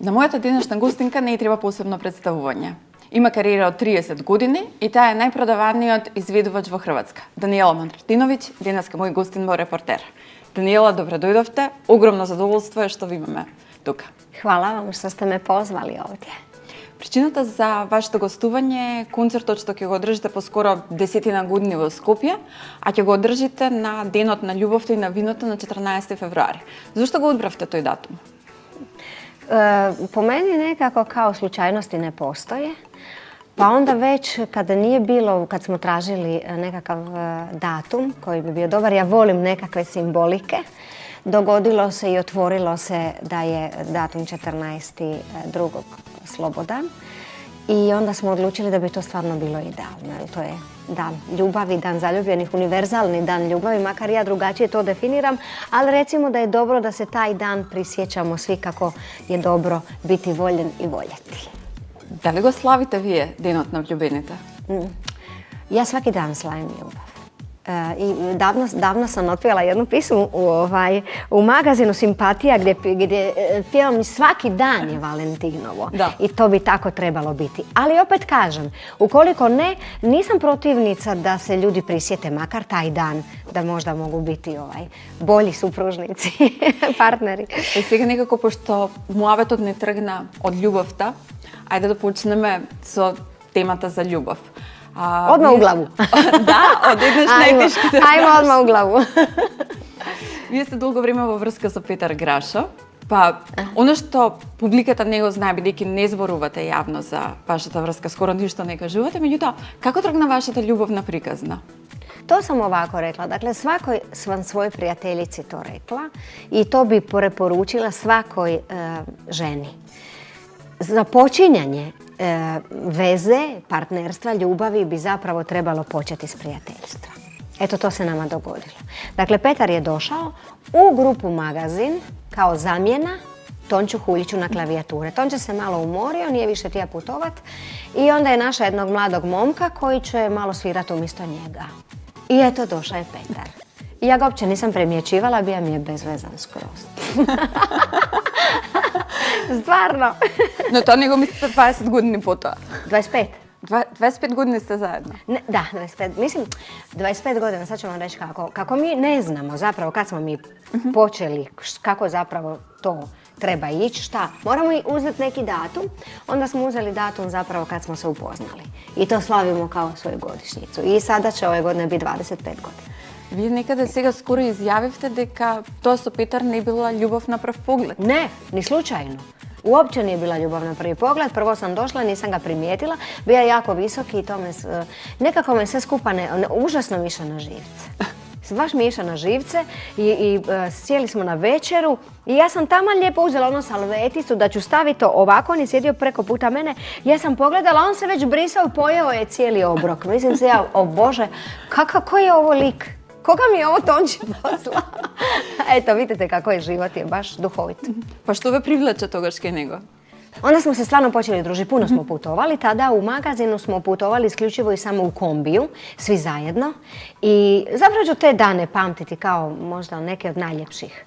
На моята денешна гостинка не ѝ треба посебно представување. Има кариера од 30 години и таа е најпродаваниот изведувач во Хрватска. Даниела Мартиновиќ, денеска мој гостин во Репортер. Даниела, добро дојдовте. Огромно задоволство е што ви имаме тука. Hvala vam što ste me pozvali ovdje. Причината за вашето гостување е концертот што ќе го одржите по скоро 10 години во Скопје, а ќе го одржите на Денот на љубовта и на виното на 14. февруари. Зошто го одбравте тој датум? Po meni nekako kao slučajnosti ne postoje, pa onda već kada nije bilo, kad smo tražili nekakav datum koji bi bio dobar, ja volim nekakve simbolike, dogodilo se i otvorilo se da je datum 14.2. slobodan i onda smo odlučili da bi to stvarno bilo idealno, jer to je dan ljubavi, dan zaljubljenih, univerzalni dan ljubavi, makar ja drugačije to definiram, ali recimo da je dobro da se taj dan prisjećamo svi kako je dobro biti voljen i voljeti. Da li go slavite vije, Денот на влюбените? Ja svaki dan slavim ljubav. I davno sam otpjevala jednu pismu u magazinu Simpatija gdje pjevam i svaki dan je Valentinovo. Da. I to bi tako trebalo biti. Ali opet kažem, ukoliko ne, nisam protivnica da se ljudi prisjete makar taj dan, da možda mogu biti bolji supružnici, partneri. И сега некако, пошто муаветот не тргна од љубовта, ајде да почнеме со темата за љубов. Odmah u glavu. Да, од еднаш најтешките. Ajmo odmah u glavu. Вие сте долго време во врска со Петар Грашо, па оно што публиката не го знае, бидејќи не зборувате јавно за вашата врска, скоро ништо не кажувате, меѓутоа, како тргна вашата љубовна приказна? To sam ovako rekla. Dakle, svakoj sam svojoj prijateljici to rekla i to bi preporučila svakoj ženi. Započinjanje veze, partnerstva, ljubavi bi zapravo trebalo početi s prijateljstva. Eto, to se nama dogodilo. Dakle, Petar je došao u grupu Magazin kao zamjena Tonču Huljiću na klavijature. Tonča se malo umorio, nije više htio putovat i onda je našla jednog mladog momka koji će malo svirati umjesto njega. I eto, došao je Petar. I ja ga uopće nisam primjećivala, bio mi je bezvezan skroz. Stvarno. Но тоа не го мислите 20 години потоа. 25. 25 години сте заедно. Ne, da, 25. Mislim, 25 godina, sad ću vam reći kako mi ne znamo zapravo kad smo mi počeli, kako zapravo to treba ići, šta. Moramo uzeti neki datum, onda smo uzeli datum zapravo kad smo se upoznali. I to slavimo kao svoju godišnjicu. I sada će ove godine biti 25 godina. Вие некаде сега скоро изјавивте дека тоа со Петар не била љубов на прв поглед. Ne, ni slučajno. Uopće nije bila ljubav na prvi pogled. Prvo sam došla, nisam ga primijetila. Bio je jako visoki i to nekako me sve skupa užasno miša na živce. Baš miša na živce i sjeli smo na večeru i ja sam taman lijepo uzela ono salveticu da ću staviti to ovako. On je sjedio preko puta mene. Ja sam pogledala, on se već brisao i pojeo je cijeli obrok. Mislim se ja, o Bože, koji je ovo lik? Koga mi je ovo Tonči posla? Eto, vidite kako je život, je baš duhovit. Pa što ve privlače togaš ke него? Onda smo se stvarno počeli družiti, puno smo putovali. Tada u Magazinu smo putovali isključivo i samo u kombiju, svi zajedno. I zapravo ću te dane pamtiti kao možda neke od najljepših.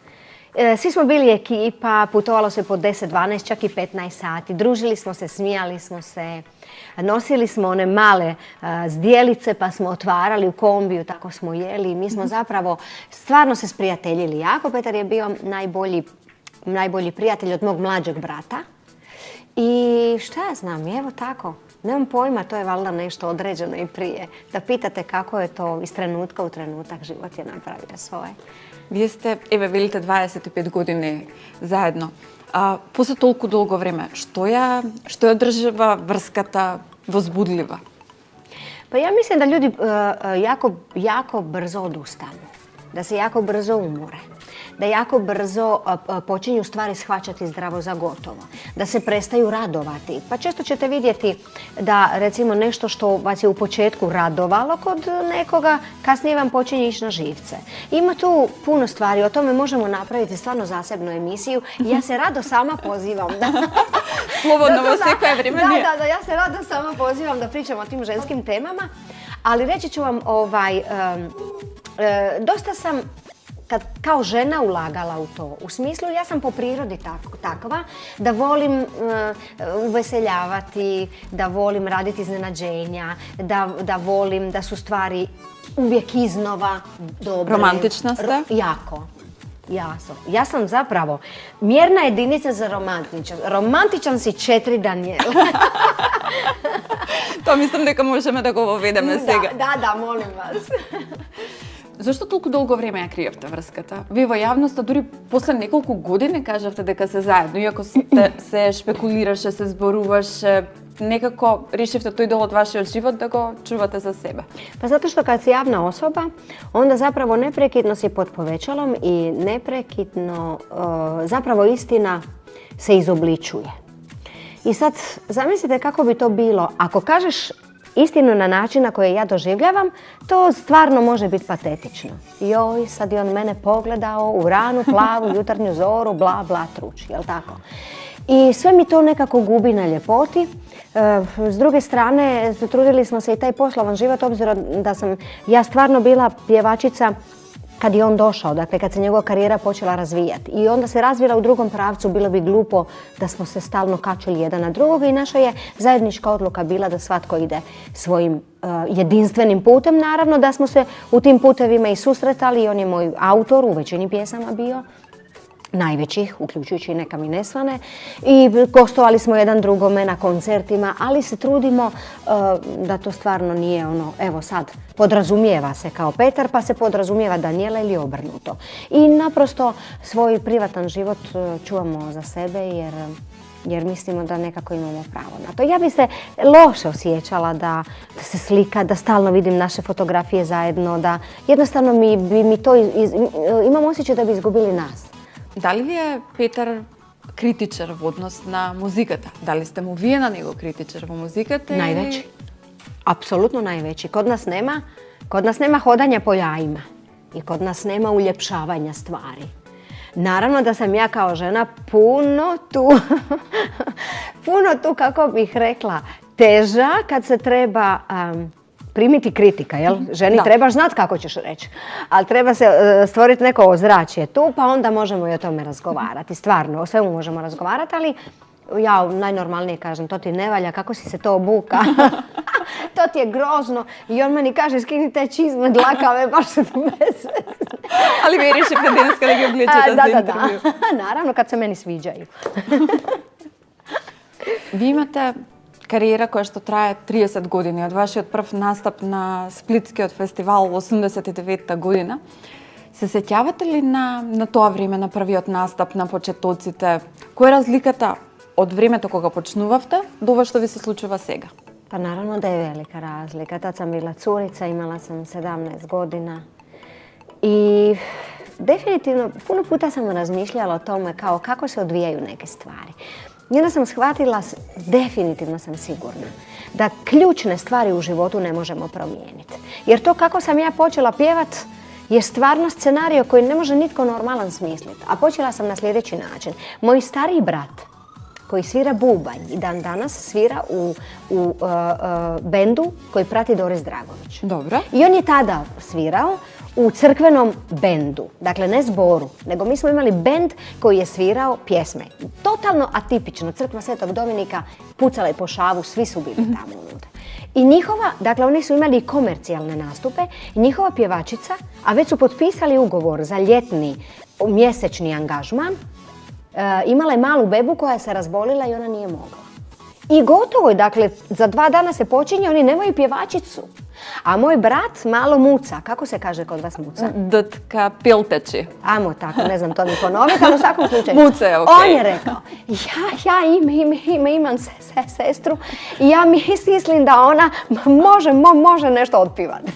Svi smo bili ekipa, putovalo se po 10, 12, čak i 15 sati. Družili smo se, smijali smo se. Nosili smo one male zdjelice pa smo otvarali u kombiju, tako smo jeli. Mi smo zapravo stvarno se sprijateljili jako. Petar je bio najbolji prijatelj od mog mlađeg brata. I šta ja znam, evo tako. Nemam pojma, to je valjda nešto određeno i prije. Da pitate kako je to iz trenutka u trenutak, život je napravio svoje. Вие сте, еве, велите 25 години заедно. После толку долго време, што ја одржава врската возбудлива? Pa ja mislim da ljudi jako brzo odustanu, da se jako brzo umore, da jako brzo počinju stvari shvaćati zdravo za gotovo, da se prestaju radovati. Pa često ćete vidjeti da recimo nešto što vas je u početku radovalo kod nekoga, kasnije vam počinje ići na živce. Ima tu puno stvari, o tome možemo napraviti stvarno zasebnu emisiju. Ja se rado sama pozivam da... Slobodno во секое време. Da, ja se rado sama pozivam da pričam o tim ženskim temama, ali reći ću vam, dosta sam kao žena ulagala u to. U smislu, ja sam po prirodi takva da volim uveseljavati, da volim raditi iznenađenja, da volim da su stvari uvijek iznova dobre. Romantična ste? Jako. Ja sam zapravo mjerna jedinica za romantičan. Romantičan si 4 Danijela. To mislim дека можеме да го воведеме сега. Да, молим вас. Зашто толку долго време ја криевте врската? Ви во јавноста дури после неколку години кажавте дека се заедно, иако се шпекулираше, се зборуваше, некако решивте тој дел од вашиот живот да го чувате за себе. Pa zato što kad si javna osoba, onda zapravo neprekidno si pod povećalom i neprekidno zapravo istina se izobličuje. I sad zamislite kako bi to bilo ako kažeš istinu na način na koji ja doživljavam, to stvarno može biti patetično. Joj, sad je on mene pogledao u ranu, plavu, jutarnju zoru, bla, bla, truči, jel tako? I sve mi to nekako gubi na ljepoti. S druge strane, trudili smo se i taj poslovan život, obzirom da sam ja stvarno bila pjevačica kad je on došao, dakle kad se njegova karijera počela razvijati. I onda se razvila u drugom pravcu, bilo bi glupo da smo se stalno kačili jedan na drugog i naša je zajednička odluka bila da svatko ide svojim jedinstvenim putem. Naravno da smo se u tim putevima i susretali i on je moj autor u većini pjesama bio. Najvećih, uključujući i Neka mi ne svane. I gostovali smo jedan drugome na koncertima, ali se trudimo da to stvarno nije ono, evo sad, podrazumijeva se kao Petar, pa se podrazumijeva Danijela ili obrnuto. I naprosto svoj privatan život čuvamo za sebe jer mislimo da nekako imamo pravo na to. Ja bi se loše osjećala da se slika, da stalno vidim naše fotografije zajedno, da jednostavno mi to, imam osjećaj da bi izgubili nas. Дали ви е Петар критичар во однос на музиката? Дали сте му вие на него критичар во музиката? Najveći. Apsolutno najveći. Kod nas nema hodanja po jajima i kod nas nema uljepšavanja stvari. Naravno da sam ja kao žena puno tu, kako bih rekla, teža kad se treba primiti kritika, jel? Ženi trebaš znat kako ćeš reći, ali treba se stvoriti neko ozračje tu, pa onda možemo i o tome razgovarati. Stvarno, o svemu možemo razgovarati, ali ja najnormalnije kažem, to ti ne valja, kako si se to obuka, to ti je grozno. I on meni kaže, skini te čizme dlakave, baš se to bez. Ali vi решивте денеска да ги облечете за интервју. Naravno, kad se meni sviđaju. Ви имате кариера која што трае 30 години. Од вашиот прв настап на Сплитскиот фестивал 89-та година. Се сеќавате ли на тоа време, на првиот настап, на почетоците? Која е разликата од времето кога почнувавте до ова што ви се случува сега? Pa naravno da je velika razlika. Tad sam bila curica, imala sam 17 godina. I definitivno puno puta sam razmišljala o tome kao kako se odvijaju neke stvari. I onda sam shvatila, definitivno sam sigurna, da ključne stvari u životu ne možemo promijeniti. Jer to kako sam ja počela pjevat je stvarno scenario koji ne može nitko normalan smisliti. A počela sam na sljedeći način. Moj stariji brat, koji svira bubanj i dan danas svira u bendu koji prati Doris Dragović. Dobro. I on je tada svirao u crkvenom bendu. Dakle, ne zboru, nego mi smo imali bend koji je svirao pjesme. Totalno atipično. Crkva Svetog Dominika pucala je po šavu, svi su bili tamo unutra. I njihova, dakle oni su imali komercijalne nastupe, i njihova pjevačica, a već su potpisali ugovor za ljetni mjesečni angažman, imala je malu bebu koja se razbolila i ona nije mogla. I gotovo je, dakle, za 2 dana se počinje, oni nemaju pjevačicu. A moj brat malo muca. Kako se kaže kod vas muca? Дътка пилтечи. Ajmo tako, ne znam to ni ponoviti, ali u svakom slučaju. Muca je okej. On je rekao, ja imam sestru i ja mislim da ona može nešto otpivati.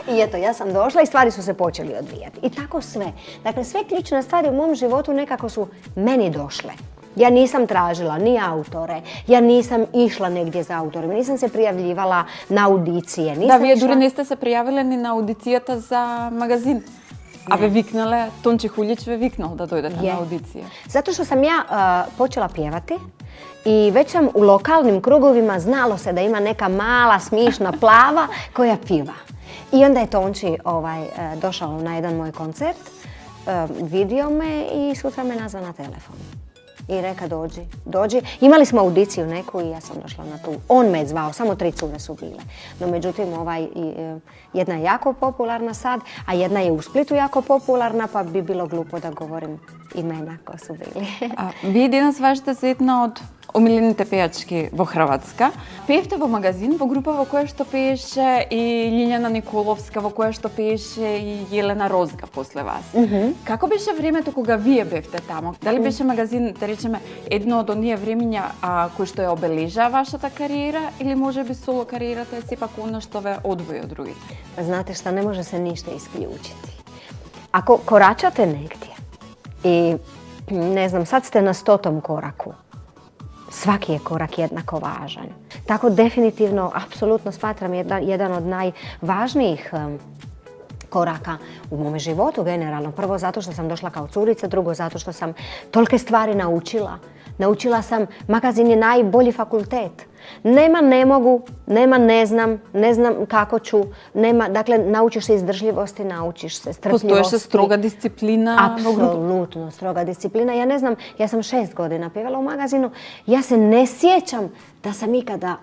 I eto, ja sam došla i stvari su se počeli odvijati. I tako sve. Dakle, sve ključne stvari u mom životu nekako su meni došle. Ja nisam tražila ni autore, ja nisam išla negdje za autorima, nisam se prijavljivala na audicije. Да, вие дури не сте се пријавиле ни на аудицијата за магазин. А ве викнале, Тончи Хулjić ве викнал да дојдете на аудиција. Zato što sam ja počela pjevati i već sam u lokalnim krugovima znalo se da ima neka mala, smišna plava koja piva. I onda je Tonči došao na jedan moj koncert vidio me i sutra me nazva na telefon. I reka dođi. Imali smo audiciju neku i ja sam došla na tu. On me je zvao, samo 3 cure su bile. No međutim, jedna je jako popularna sad, a jedna je u Splitu jako popularna, pa bi bilo glupo da govorim imena ko su bili. Вие денес важите за една од омилените пејачки во Хрватска. Пеевте во магазин, во група во која што пееше и Лиљана Николовска, во која што пееше и Јелена Розга после вас. Како беше времето кога вие бевте тамо? Дали беше магазин, да речеме, едно од оние времиња кои што ја обележаа вашата кариера или можеби соло кариерата е сепак оно што ве одвои од другите? Znate šta, ne može se ništa isključiti. Ako koračate negdje i, ne znam, sad ste na 100. koraku, svaki je korak jednako važan. Tako definitivno, apsolutno smatram jedan od najvažnijih koraka u mome životu generalno. Prvo zato što sam došla kao curica, drugo zato što sam tolike stvari naučila. Naučila sam, magazin je najbolji fakultet. Nema ne mogu, nema ne znam kako ću, dakle naučiš se izdržljivosti, naučiš se strpljivosti. Postoješe stroga disciplina? Apsolutno, stroga disciplina. Ja ne znam, ja sam 6 godina pjevala u magazinu, ja se ne sjećam da sam ikada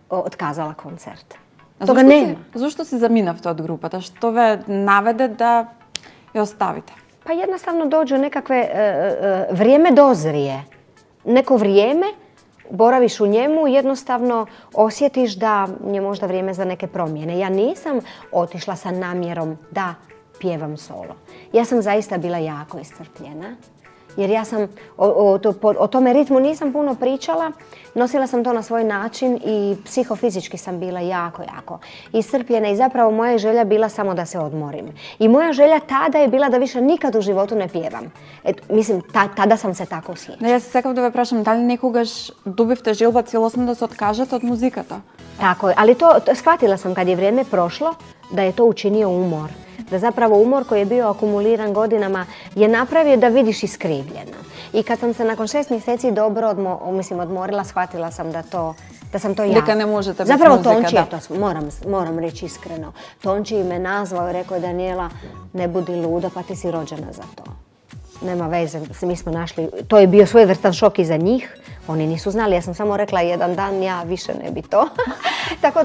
otkazala koncert. Toga nema. Зошто се заминавте од групата? Што ве наведе да ја оставите? Pa jednostavno dođu nekakve, vrijeme dozrije. Neko vrijeme, boraviš u njemu, jednostavno osjetiš da je možda vrijeme za neke promjene. Ja nisam otišla sa namjerom da pjevam solo. Ja sam zaista bila jako iscrpljena. Jer ja sam o tome ritmu nisam puno pričala, nosila sam to na svoj način i psihofizički sam bila jako iscrpljena i zapravo moja je želja bila samo da se odmorim. I moja želja tada je bila da više nikad u životu ne pjevam. Mislim, tada sam se tako osjećala. Јас сакав да ве прашам, дали некогаш добивте желба целосно да се откажете од музиката? Tako je, ali shvatila sam kad je vrijeme prošlo da je to učinio umor. Da zapravo umor koji je bio akumuliran godinama je napravio da vidiš iskrivljeno. I kad sam se nakon 6 mjeseci dobro odmorila, shvatila sam da sam to ja. Deka ne možete bez zapravo muzika, Tonči da. Je to, moram reći iskreno. Tonči me nazvao i rekao je Danijela, ne budi luda, pa ti si rođena za to. Nema veze, mi smo našli, to je bio svojevrstan šok i za njih. Oni nisu znali, ja sam samo rekla jedan dan, ja više ne bi to. Tako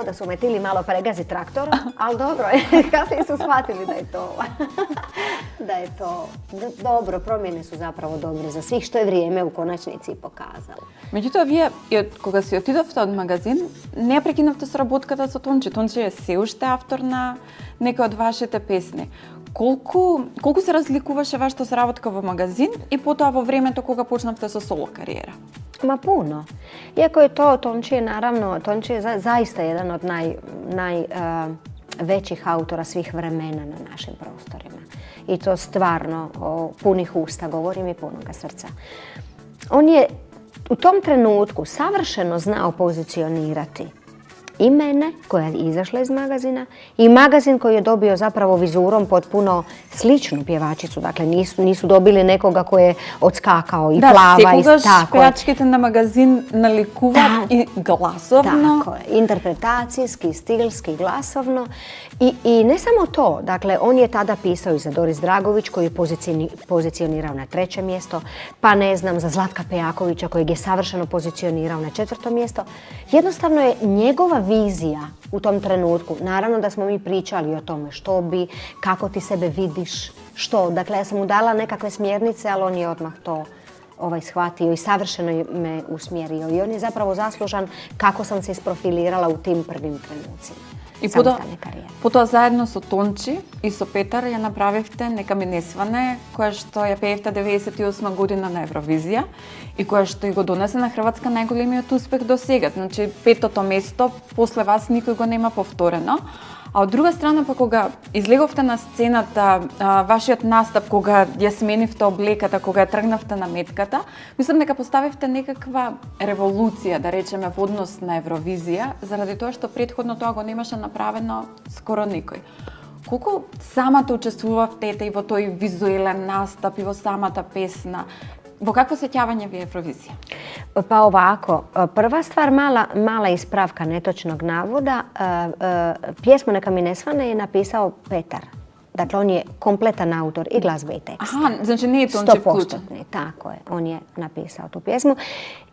da su me tili malo pregazi traktor, ali dobro, kasnije su shvatili da je to dobro, promjene su zapravo dobre za svih, što je vrijeme u konačnici i pokazalo. Меѓутоа, вие, кога си отидовте од магазин, не ја прекинавте соработката со Тончи. Тончи е се уште автор на некои од вашите песни. Колку се разликуваше вашата соработка во магазин и потоа во времето кога почнавте со соло кариера? Ma puno. Iako je Tonči je zaista jedan od najvećih autora svih vremena na našim prostorima. I to stvarno punih usta, govorim i punoga srca. On je u tom trenutku savršeno znao pozicionirati i mene koja je izašla iz magazina i magazin koji je dobio zapravo vizurom potpuno sličnu pjevačicu. Dakle, nisu dobili nekoga ko je odskakao i plava. Да, секогаш пејачките на магазин наликуваат и гласовно. Tako je, interpretacijski, stilski, glasovno. I ne samo to, dakle, on je tada pisao i za Doris Dragović koji je pozicionirao na 3. mjesto, pa ne znam, za Zlatka Pejakovića kojeg je savršeno pozicionirao na 4. mjesto. Jednostavno je njegova vizija u tom trenutku, naravno da smo mi pričali o tome što bi, kako ti sebe vidiš, što. Dakle, ja sam mu dala nekakve smjernice, ali on je odmah to shvatio i savršeno me usmjerio. I on je zapravo zaslužan kako sam se isprofilirala u tim prvim trenucima. И потоа заедно со Тончи и со Петар ја направивте Нека ми не сване, која што ја пеевте 98 година на Евровизија и која што и го донесе на Хрватска најголемиот успех до сега. Значи, 5-то место после вас никој го нема повторено. А од друга страна, па кога излеговте на сцената, вашиот настап, кога ја сменивте облеката, кога ја тргнавте на метката, мислам дека поставивте некаква револуција, да речеме, во однос на Евровизија, заради тоа што претходно тоа го немаше направено скоро никој. Колку самата учествувавте и во тој визуелен настап и во самата песна? Во какво сеќавање ви Евровизија? Pa ovako, prva stvar, mala ispravka netočnog navoda. Pjesmu Neka mi ne svane je napisao Petar. Dakle, on je kompletan autor i glazbe i teksta. Aha, znači nije Tonči vključen. 100%, tako je. On je napisao tu pjesmu.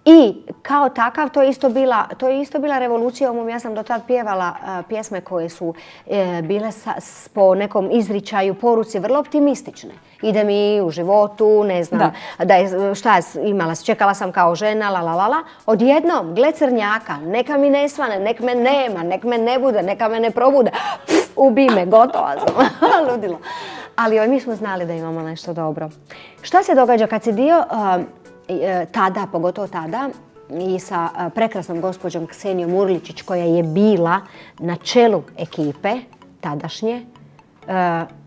I kao takav, to je isto bila revolucija u mom. Ja sam do tad pjevala pjesme koje su bile po nekom izričaju, poruci vrlo optimistične. Ide mi u životu, ne znam, šta je imala, čekala sam kao žena, la. Odjednom, gle crnjaka, neka mi ne svane, nek me nema, nek me ne bude, neka me ne probude. Ubi me, gotova sam. Ludilo. Ali mi smo znali da imamo nešto dobro. Šta se događa kad si dio tada, pogotovo tada, i sa prekrasnom gospođom Ksenijom Urličić, koja je bila na čelu ekipe tadašnje,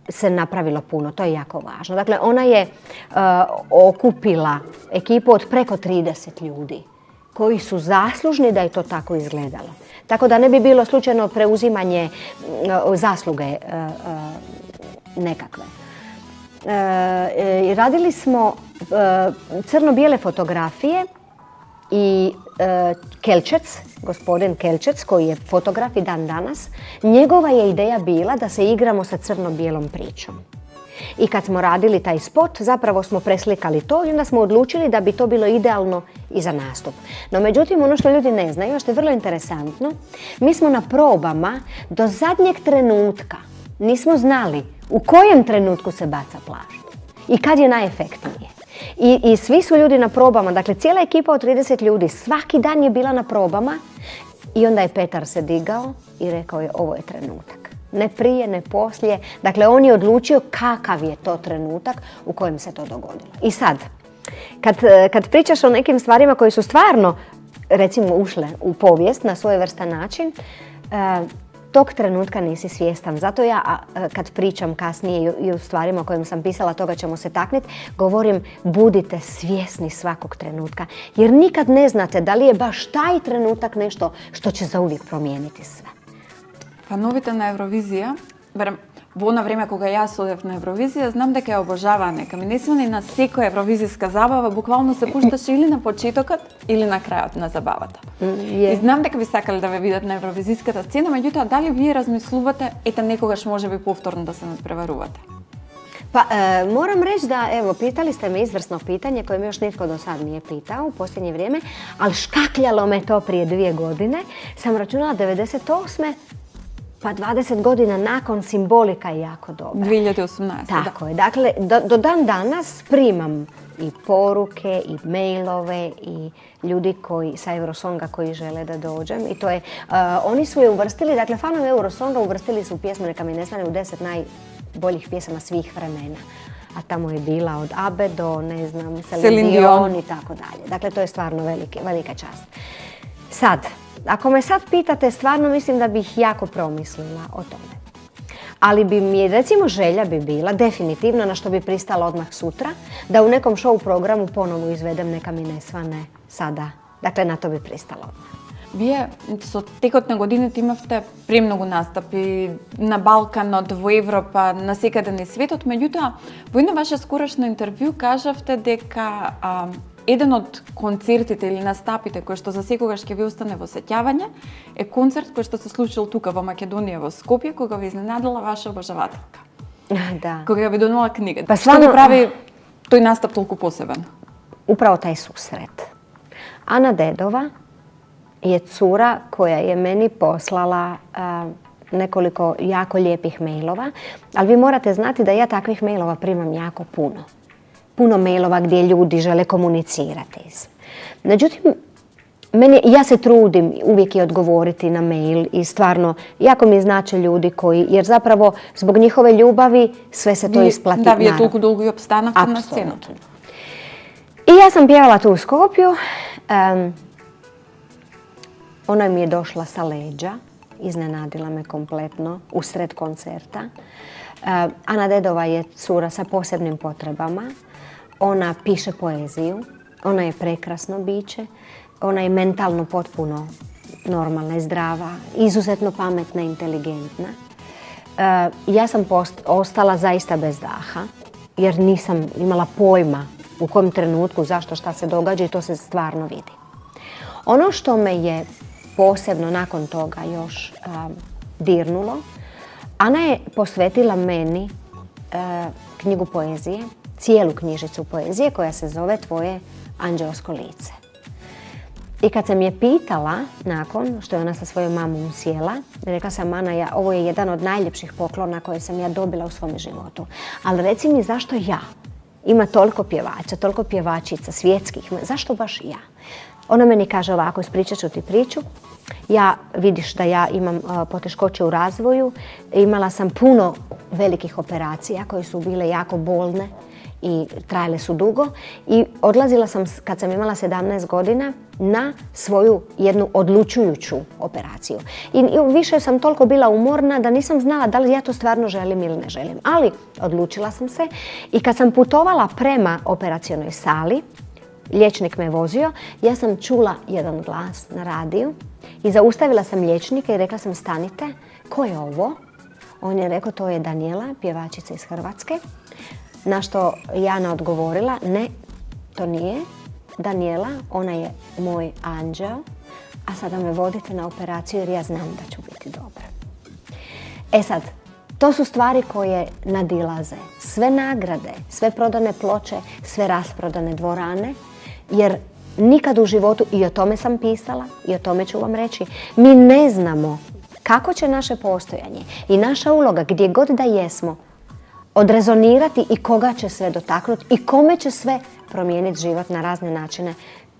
se napravilo puno. To je jako važno. Dakle, ona je okupila ekipu od preko 30 ljudi koji su zaslužni da je to tako izgledalo. Tako da ne bi bilo slučajno preuzimanje zasluge nekakve. Radili smo crno-bijele fotografije i Kelčec, gospodin Kelčec, koji je fotograf i dan danas, njegova je ideja bila da se igramo sa crno-bijelom pričom. I kad smo radili taj spot, zapravo smo preslikali to i onda smo odlučili da bi to bilo idealno i za nastup. No međutim, ono što ljudi ne znaju, što je vrlo interesantno, mi smo na probama do zadnjeg trenutka nismo znali u kojem trenutku se baca plašt i kad je najefektnije. I svi su ljudi na probama, dakle cijela ekipa od 30 ljudi, svaki dan je bila na probama i onda je Petar se digao i rekao je ovo je trenutak. Ne prije, ne poslije. Dakle, on je odlučio kakav je to trenutak u kojem se to dogodilo. I sad, kad pričaš o nekim stvarima koje su stvarno, recimo, ušle u povijest na svojevrstan način, tog trenutka nisi svjestan. Zato ja, kad pričam kasnije i o stvarima o kojim sam pisala, toga ćemo se takniti, govorim budite svjesni svakog trenutka. Jer nikad ne znate da li je baš taj trenutak nešto što će zauvijek promijeniti sve. Фановите на Евровизија, верам, во она време кога јас одев на Евровизија, знам дека ја обожаваа нека ми не свани на секоја евровизиска забава, буквално се пушташе или на почетокот или на крајот на забавата. И знам дека ви сакале да ве видат на евровизиската сцена, меѓутоа дали вие размислувате ете некогаш можеби повторно да се надпреварувате? Pa moram reći da, evo, pitali ste me izvrsno pitanje koje mi još nitko do sad nije pitao u posljednje vrijeme, ali škakljalo me to prije 2 godine. Sam računala 98. Pa 20 godina nakon simbolika je jako dobra. 2018. Tako je. Dakle, do dan danas primam i poruke, i mailove, i ljudi sa Eurosonga koji žele da dođem. I to je, oni su je uvrstili, dakle, fanovi Eurosonga uvrstili su pjesmu Neka mi ne svane u 10 najboljih pjesama svih vremena. A tamo je bila od Abbe do, ne znam, Celine Dion i tako dalje. Dakle, to je stvarno velika čast. Sad, ako me sad pitate, stvarno mislim da bih jako promislila o tome. Ali bi mi, recimo, želja bi bila, definitivno, na što bi pristala odmah sutra, da u nekom show programu ponovo izvedem Neka mi ne svane sada. Dakle, na to bi pristala odmah. Вие со текот на годините имавте премногу настапи на Балканот, во Европа, на секаде на светот, меѓутоа, во едно ваше скорошно интервју кажавте дека еден од концертите или настапите кој што за секогаш ќе ви остане во сеќавање е концерт кој што се случил тука во Македонија, во Скопје, кога ви изненадила ваша обожавателка. Да. Кога ви донела книга. Па Што го прави тој настап толку посебен? Upravo taj susret. Ana Dedova je cura koja je meni poslala nekoliko jako lijepih mailova, ali vi morate znati da ja takvih mailova primam jako puno. Puno mailova gdje ljudi žele komunicirati. Međutim, ja se trudim uvijek i odgovoriti na mail i stvarno jako mi znače ljudi koji, jer zapravo zbog njihove ljubavi sve se to isplati. Da, vi je toliko dugo i opstanavte na scenu. I ja sam pjevala tu u Skopju. Ona mi je došla sa leđa, iznenadila me kompletno usred koncerta. Ana Dedova je cura sa posebnim potrebama. Ona piše poeziju, ona je prekrasno biće, ona je mentalno potpuno normalna i zdrava, izuzetno pametna i inteligentna. Ja sam ostala zaista bez daha, jer nisam imala pojma u kojem trenutku, zašto, šta se događa i to se stvarno vidi. Ono što me je posebno nakon toga još dirnulo, Ana je posvetila meni knjigu poezije, cijelu knjižicu poezije koja se zove Tvoje anđeosko lice. I kad sam je pitala, nakon što je ona sa svojom mamom sjela, rekla sam, Ana, ovo je jedan od najljepših poklona koje sam ja dobila u svom životu. Ali reci mi, zašto ja? Ima toliko pjevača, toliko pjevačica svjetskih, zašto baš ja? Ona meni kaže ovako, ispričat ću ti priču. Vidiš da ja imam poteškoće u razvoju. Imala sam puno velikih operacija koje su bile jako bolne i trajale su dugo. I odlazila sam, kad sam imala 17 godina, na svoju jednu odlučujuću operaciju. I više sam toliko bila umorna da nisam znala da li ja to stvarno želim ili ne želim. Ali odlučila sam se i kad sam putovala prema operacionoj sali, liječnik me vozio, ja sam čula jedan glas na radiju i zaustavila sam liječnika i rekla sam, stanite, ko je ovo? On je rekao, to je Daniela, pjevačica iz Hrvatske. Na što Jana odgovorila, ne, to nije Daniela, ona je moj anđeo, a sada me vodite na operaciju jer ja znam da ću biti dobra. E sad, to su stvari koje nadilaze sve nagrade, sve prodane ploče, sve rasprodane dvorane, jer nikad u životu, i o tome sam pisala, i o tome ću vam reći, mi ne znamo kako će naše postojanje i naša uloga, gdje god da jesmo, odrezonirati i koga će sve dotaknuti i kome će sve promijeniti život na razne načine.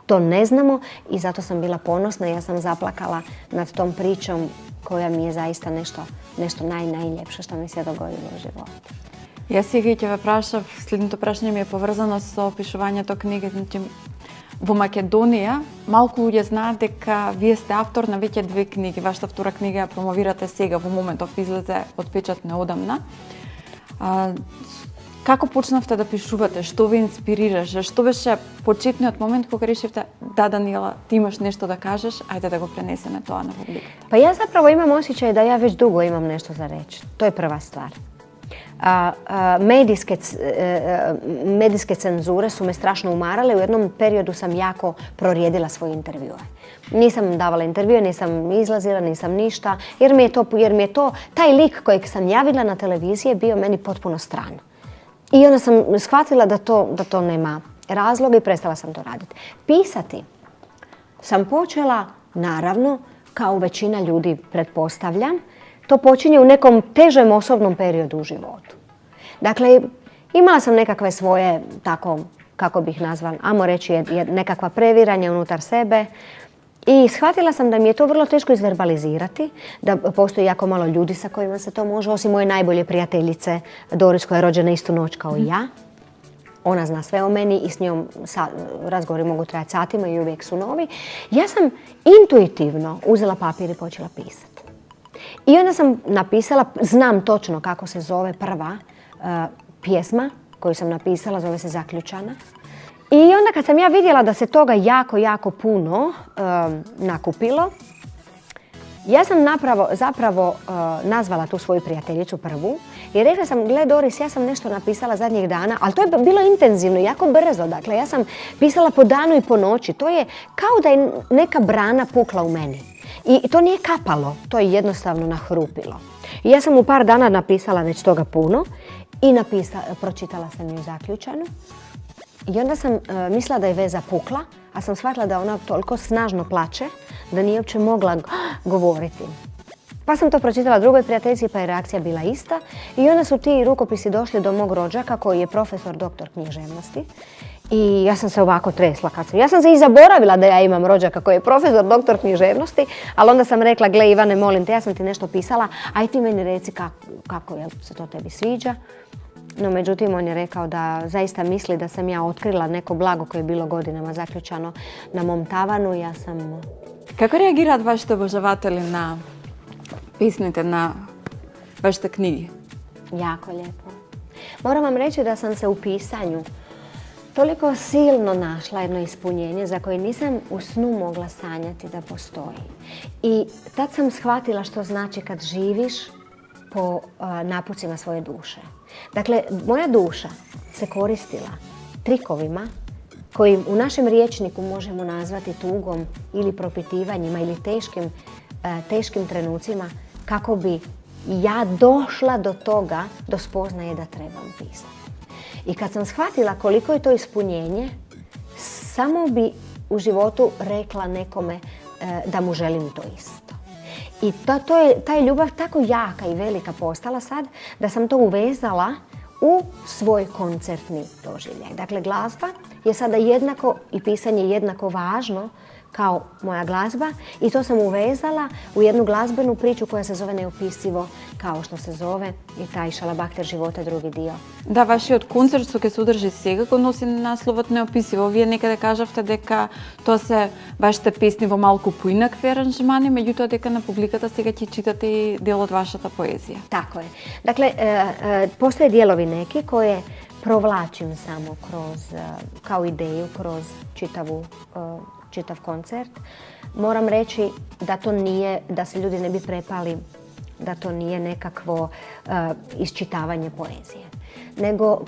To ne znamo i zato sam bila ponosna. Ja sam zaplakala nad tom pričom koja mi je zaista nešto najljepše što mi se dogodilo u životu. Jaz si ќе ве прашав, следното прашање ми е поврзано со опишувањето книги. Значи, во Македонија малку луѓе знаат дека вие сте автор на веќе 2 книги. Вашата втора книга ја промовирате сега, во моментов излезе од печат неодамна. Како почнавте да пишувате? Што ви инспирираше? Што беше почетниот момент кога решивте, да, Даниела, ти имаш нешто да кажеш, ајде да го пренесеме тоа на публиката? Pa ja zapravo imam osjećaj da ja već dugo imam nešto za reći. To je prva stvar. Medijske cenzure su me strašno umarale. U jednom periodu sam jako prorijedila svoje intervjue. Nisam davala intervjue, nisam izlazila, nisam ništa, jer mi je to, taj lik kojeg sam javila na televiziji je bio meni potpuno stran. I onda sam shvatila da to nema razloga i prestala sam to raditi. Pisati sam počela, naravno, kao većina ljudi pretpostavljam, to počinje u nekom težem osobnom periodu u životu. Dakle, imala sam nekakve svoje, tako, kako bih nazvala, ajmo reći, nekakva previranja unutar sebe. I shvatila sam da mi je to vrlo teško izverbalizirati, da postoji jako malo ljudi sa kojima se to može, osim moje najbolje prijateljice Doris koja je rođena istu noć kao i ja. Ona zna sve o meni i s njom razgovori mogu trajati satima i uvijek su novi. Ja sam intuitivno uzela papir i počela pisati. I onda sam napisala, znam točno kako se zove prva pjesma koju sam napisala, zove se Zaključana. I onda kad sam ja vidjela da se toga jako puno nakupilo, ja sam zapravo nazvala tu svoju prijateljicu prvu i rekla sam, gle Doris, ja sam nešto napisala zadnjih dana, ali to je bilo intenzivno, jako brzo. Dakle, ja sam pisala po danu i po noći. To je kao da je neka brana pukla u meni. I to nije kapalo, to je jednostavno nahrupilo. I ja sam u par dana napisala već toga puno i pročitala sam ju Zaključanu. I onda sam mislila da je veza pukla, a sam shvatila da ona toliko snažno plače da nije uopće mogla govoriti. Pa sam to pročitala drugoj prijateljici pa je reakcija bila ista i onda su ti rukopisi došli do mog rođaka koji je profesor doktor književnosti. I ja sam se ovako tresla ja sam se i zaboravila da ja imam rođaka koji je profesor doktor književnosti, ali onda sam rekla, gle Ivane, molim te, ja sam ti nešto pisala, aj ti meni reci kako se to tebi sviđa. No, međutim, on je rekao da zaista misli da sam ja otkrila neko blago koje je bilo godinama zaključano na mom tavanu. Ja sam... Kako reagiraат вашите обожаватели на песните, на вашите книги? Jako lijepo. Moram vam reći da sam se u pisanju toliko silno našla jedno ispunjenje za koje nisam u snu mogla sanjati da postoji. I tad sam shvatila što znači kad živiš po napucima svoje duše. Dakle, moja duša se koristila trikovima koji u našem rječniku možemo nazvati tugom ili propitivanjima ili teškim trenucima kako bi ja došla do toga, do spoznaje da trebam pisati. I kad sam shvatila koliko je to ispunjenje, samo bi u životu rekla nekome da mu želim to isto. I ta je ljubav tako jaka i velika postala sad da sam to uvezala u svoj koncertni doživljaj. Dakle, glazba je sada jednako i pisanje jednako važno kao moja glazba i to sam uvezala u jednu glazbenu priču koja se zove Neopisivo, kao što se zove i taj Šalabahter života drugi dio. Да, вашиот концерт што ќе се одржи сега го носи насловот Неописиво. Вие некаде кажавте дека тоа се вашите песни во малку поинакви аранжмани, меѓутоа дека на публиката сега ќе читате и дел од вашата поезија. Tako je. Dakle, postoje dijelovi neki koje provlačim samo kroz, kao ideju, kroz čitav koncert. Moram reći da to nije, da se ljudi ne bi prepali, da to nije nekakvo isčitavanje poezije. Nego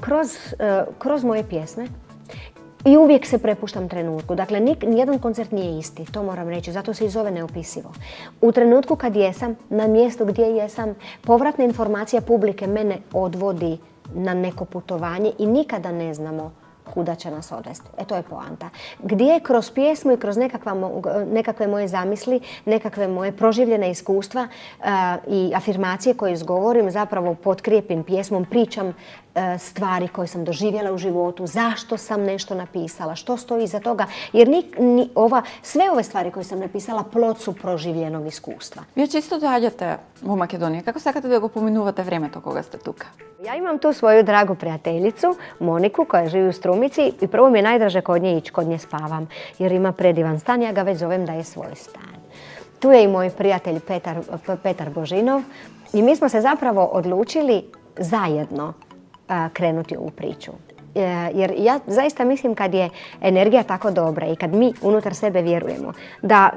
kroz moje pjesme i uvijek se prepuštam trenutku. Dakle, nijedan koncert nije isti, to moram reći, zato se i zove Neopisivo. U trenutku kad jesam, na mjestu gdje jesam, povratna informacija publike mene odvodi na neko putovanje i nikada ne znamo kuda će nas odvesti. To je poanta. Gdje kroz pjesmu i kroz nekakve moje zamisli, nekakve moje proživljene iskustva i afirmacije koje izgovorim, zapravo potkrijepim pjesmom, pričam stvari koje sam doživjela u životu, zašto sam nešto napisala, što stoji iza toga, jer sve ove stvari koje sam napisala plod su proživljenog iskustva. Вие често доаѓате во Македонија. Како сакате да го поминувате времето кога сте тука? Ja imam tu svoju dragu prijateljicu, Moniku, koja živi u Strumici i prvo mi je najdraže kod nje ići, kod nje spavam, jer ima predivan stan, ja ga već zovem da je svoj stan. Tu je i moj prijatelj Petar Božinov i mi smo se zapravo odlučili zajedno krenuti u priču. Jer ja zaista mislim kad je energija tako dobra i kad mi unutar sebe vjerujemo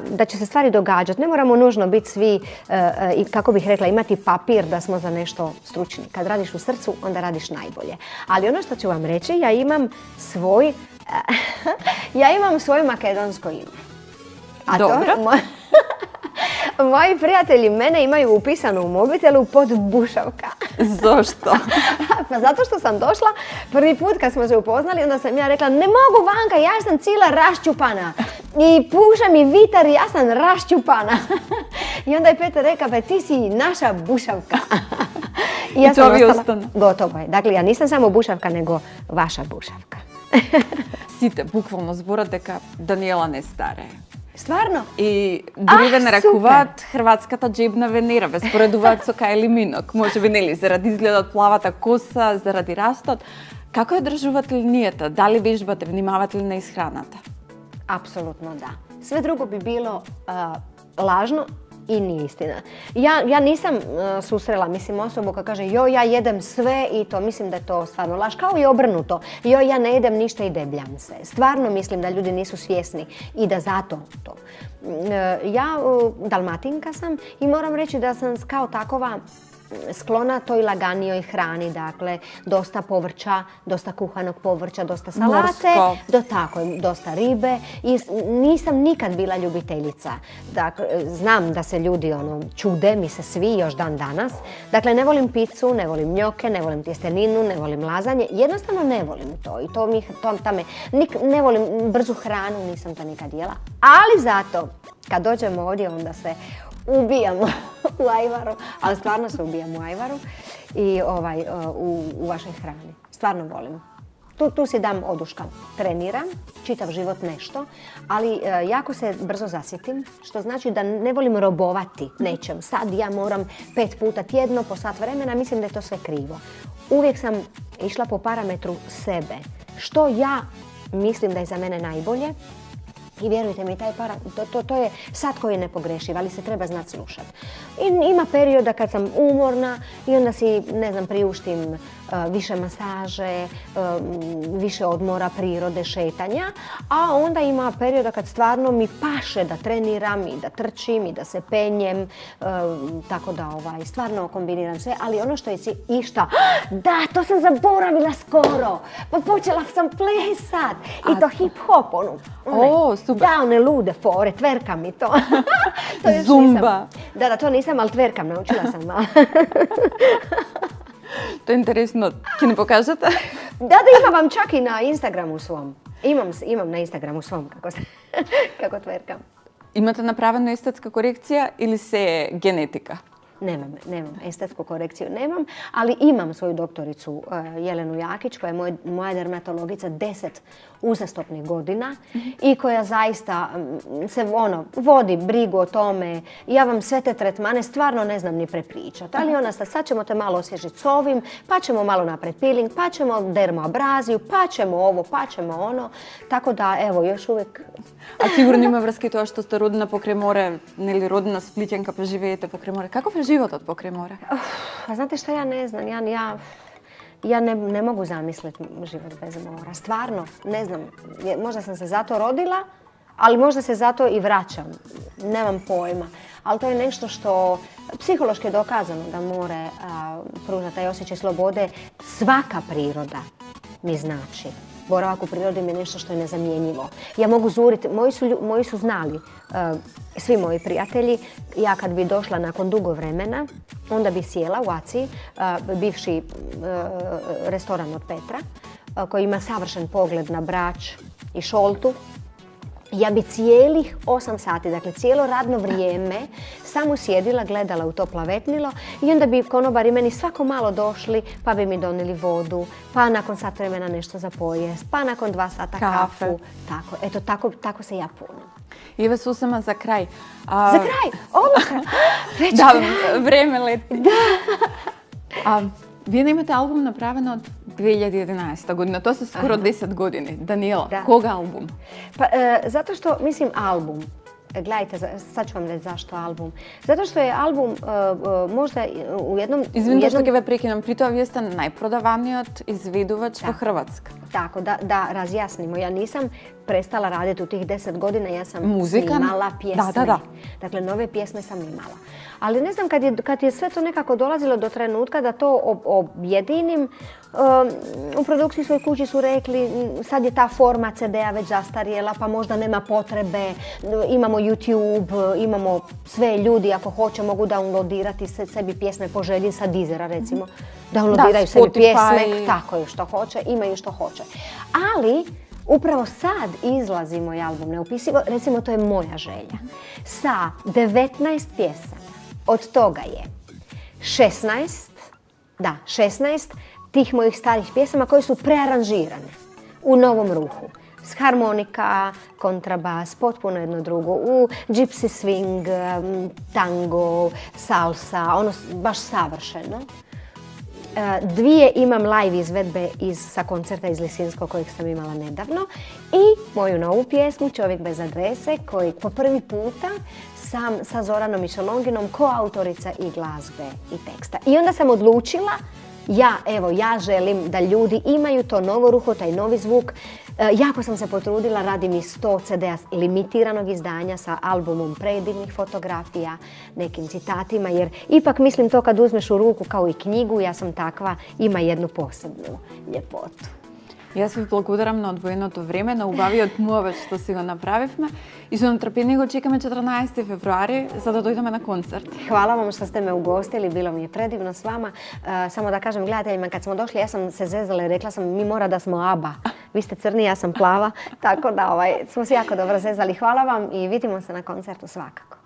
da će se stvari događati, ne moramo nužno biti svi, i kako bih rekla, imati papir da smo za nešto stručni. Kad radiš u srcu, onda radiš najbolje. Ali ono što ću vam reći, ja imam svoje makedonsko ime. A dobro. Moji prijatelji mene imaju upisano u mobitelu pod Bušavka. Zašto? Pa zato što sam došla prvi put kad smo se upoznali, onda sam ja rekla ne mogu Vanka, ja sam cijela raščupana i puša mi vitar i ja sam raščupana. I onda je Petar rekao, pa ti si naša Bušavka. I ja to vi ostane. Gotovo je. Dakle, ja nisam samo Bušavka, nego vaša Bušavka. Сите буквално зборат дека Даниела не старее. Стварно? И дури да нарекуваат хрватската джебна Венера, ве споредуваат со Кајли Минок. Може би нели заради изгледот плавата коса, заради растот. Како ја држувате линијата? Дали вежбате, внимавате ли на исхраната? Apsolutno da. Sve drugo bi bilo lažno i nije istina. Ja nisam susrela, osobu koja kaže joj, ja jedem sve i to mislim da je to stvarno laž. Kao i obrnuto. Joj, ja ne jedem ništa i debljam se. Stvarno mislim da ljudi nisu svjesni i da zato to. Ja Dalmatinka sam i moram reći da sam kao takova sklona toj laganijoj hrani, dakle dosta povrća, dosta kuhanog povrća, dosta salate, dosta ribe i nisam nikad bila ljubiteljica. Dakle, znam da se ljudi čude, mi se svi još dan danas. Dakle, ne volim picu, ne volim njoke, ne volim tjesteninu, ne volim lazanje, jednostavno ne volim to i ne volim brzu hranu, nisam to nikad jela, ali zato kad dođemo ovdje onda se ubijamo u ajvaru, ali stvarno se ubijamo u ajvaru i u vašoj hrani. Stvarno volim. Tu si dam oduška. Treniram, čitav život nešto, ali jako se brzo zasjetim, što znači da ne volim robovati nečem. Sad ja moram 5 puta tjedno po sat vremena, mislim da je to sve krivo. Uvijek sam išla po parametru sebe. Što ja mislim da je za mene najbolje. I vjerujte mi, to je sat koji je nepogrešiv, ali se treba znati slušati. Ima perioda kad sam umorna i onda si, priuštim više masaže, više odmora, prirode, šetanja, a onda ima perioda kad stvarno mi paše da treniram i da trčim i da se penjem, tako da stvarno kombiniram sve, ali ono što je išta, da, to sam zaboravila skoro, pa počela sam plesat i to hip-hop, super. Da, one lude fore, tverka mi to. Zumba. Da, to nisam, ali tverkam, naučila sam malo. To je interesno. Ki ne pokažete? Da, imam vam čak i na Instagramu svom. Imam na Instagramu svom kako tverkam. Imate napravljenu estetska korekcija ili se genetika? Nemam, estetsku korekciju nemam, ali imam svoju doktoricu Jelenu Jakić, koja je moja dermatologica 10 uzastopnih godina i koja zaista se vodi brigu o tome. Ja vam sve te tretmane stvarno ne znam ni prepričati, ali ona sad ćemo te malo osvježiti s ovim, pa ćemo malo napraviti peeling, pa ćemo dermoabraziju, pa ćemo ovo, pa ćemo ono. Tako da, evo, još uvijek... A sigurno ima vrske to što ste rodina pokraj more, ili rodina Splitjanka pa živijete pokraj more. Kako je život od pokraj mora? Pa znate što ja ne znam, ja ne mogu zamisliti život bez mora. Stvarno, ne znam. Možda sam se zato rodila, ali možda se zato i vraćam. Nemam pojma. Ali to je nešto što psihološki je dokazano da more pruža taj osjećaj slobode. Svaka priroda mi znači. Boravak u prirodi mi je nešto što je nezamjenjivo. Ja mogu zuriti, moji su znali, svi moji prijatelji, ja kad bi došla nakon dugo vremena, onda bi sjela u Aciji, bivši restoran od Petra, koji ima savršen pogled na Brač i Šoltu. Ja bi cijelih 8 sati, dakle cijelo radno vrijeme, samo sjedila, gledala u to plavetnilo i onda bi konobari meni svako malo došli pa bi mi donijeli vodu, pa nakon sat vremena nešto za pojest, pa nakon 2 sata kafu. Tako, eto, tako se ja punim. Iva Susama, za kraj. Za kraj? Odmah! Već da, kraj. vreme leti. Da! Vi imate album napravljen od 2011. godina, to su skoro 10 godini. Daniela, Da. koga album? Pa, zato što, mislim, album. Gledajte, sad ću vam reći zašto album. Zato što je album možda u jednom... Izvinite što ga prekinem, pri tome vi ste najprodavaniji od izviduvač u Hrvatskoj. Tako, da razjasnimo. Ja nisam prestala raditi u tih 10 godina, ja sam Muzika? snimala pjesme. Da. Dakle, nove pjesme sam imala. Ali ne znam, kad je sve to nekako dolazilo do trenutka da to objedinim, u produkciji svoj kući su rekli sad je ta forma CD-a već zastarjela pa možda nema potrebe, imamo YouTube, imamo sve, ljudi ako hoće mogu downloadirati sebi pjesme po želji sa Deezera recimo. Downloadiraju sebi pjesme, tako je što hoće, imaju što hoće. Ali upravo sad izlazi moj album Neopisivo, recimo to je moja želja, sa 19 pjesama. Od toga je 16 tih mojih starih pjesama koje su prearanžirane u novom ruhu. S harmonika, kontrabas, potpuno jedno drugo, u gypsy swing, tango, salsa, ono baš savršeno. 2 imam live izvedbe sa koncerta iz Lisinskog kojeg sam imala nedavno i moju novu pjesmu Čovjek bez adrese koji po prvi puta sam sa Zoranom Mišolonginom koautorica i glazbe i teksta. I onda sam odlučila, ja želim da ljudi imaju to novo ruho, taj novi zvuk. Jako sam se potrudila, radim i 100 CD-a limitiranog izdanja sa albumom predivnih fotografija, nekim citatima, jer ipak mislim to kad uzmeš u ruku kao i knjigu, ja sam takva, ima jednu posebnu ljepotu. Jaz ви благодарам на одвоеното време, на убавиот муавет што си го направивме и со нетрпение го чекаме 14. февруари за да дојдеме на концерт. Hvala vam što ste me ugostili, bilo mi je predivno s vama. Samo da kažem gledateljima, kad smo došli, ja sam se zezala i rekla sam mi mora da smo ABBA. Vi ste crni, ja sam plava, tako da smo se jako dobro zezali. Hvala vam i vidimo se na koncertu svakako.